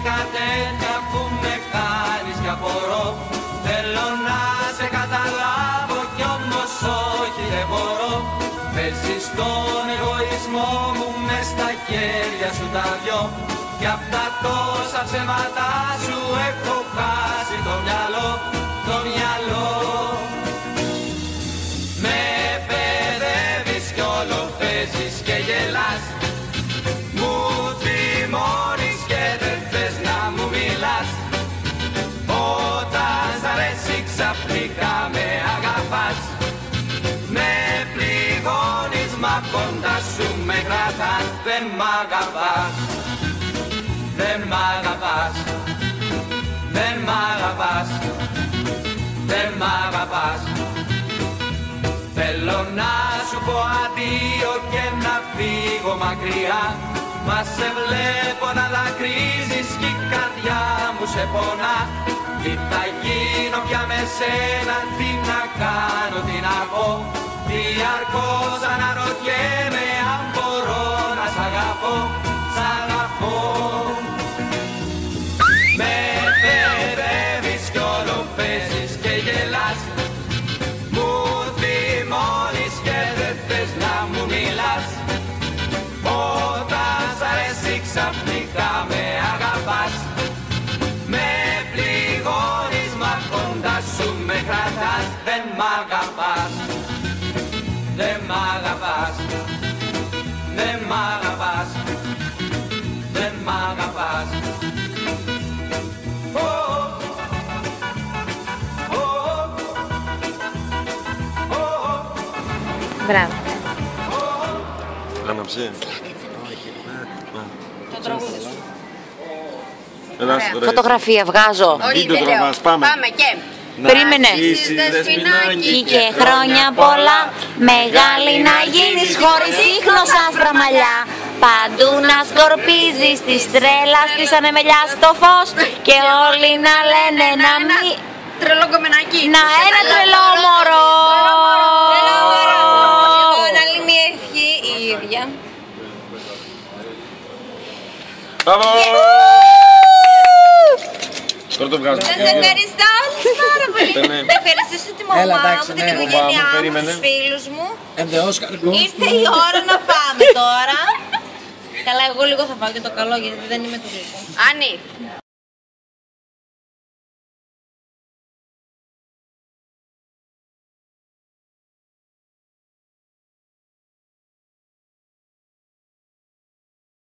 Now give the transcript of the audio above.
κατένα που με χάνεις κι απορώ. Θέλω να σε καταλάβω κι όμως όχι δεν μπορώ. Παίζεις τον εγωισμό μου μες στα χέρια σου τα δυο. Κι απ' τα τόσα ψέματα σου έχω χάσει το μυαλό, το μυαλό. Με παιδεύεις κι όλο παίζεις και γελάς. Μου θυμώνεις και δεν θες να μου μιλάς. Όταν σ' αρέσει ξαφνικά με αγαπάς. Με πληγώνεις μα κοντά σου με κρατάς. Δεν μ' αγαπάς. Δεν μ' αγαπάς, δεν μ' αγαπάς, δεν μ' αγαπάς. Θέλω να σου πω αντίο και να φύγω μακριά. Μα σε βλέπω να δακρύζεις κι η καρδιά μου σε πονά. Τι θα γίνω πια με σένα, τι να κάνω, τι να πω. Διαρκώς αναρωτιέμαι αν μπορώ να σ' αγαπώ, σ' αγαπώ. Με παιδεύεις κι όλο παίζεις και γελάς. Μου θυμώνεις και δεν θες να μου μιλάς. Όταν σ' αρέσει ξαφνικά με αγαπάς. Με πληγώνεις μα κοντά σου με κρατάς. Δεν μ' αγαπάς. Δεν μ' αγαπάς. Δεν μ' αγαπάς. Δεν μ' αγαπάς. Μπράβο. Άναψε. Το τραγούδι σου. Φωτογραφία βγάζω. Βίντεο τραβάς, πάμε. Πάμε και. Περίμενε. Δεσποινάκι Και χρόνια πολλά, μεγάλη να γίνεις χωρίς ίχνος άσπρα μαλλιά. Παντού να σκορπίζεις της τρέλας της ανεμελιάς στο φως. Και όλοι να λένε να μην... Τρελό κομμενάκι. Να ένα τρελό μωρό. Άλλη μια ευχή η ίδια. Μπράβο! Τώρα το βγάζω. Σας ευχαριστώ πάρα πολύ. Θα ευχαριστήσω τη μαμά μου, την οικογένειά μου, τους φίλους μου. Ήρθε η ώρα να πάμε τώρα. Καλά, εγώ λίγο θα φάω και το καλό γιατί δεν είμαι του γλυκού. Άννη.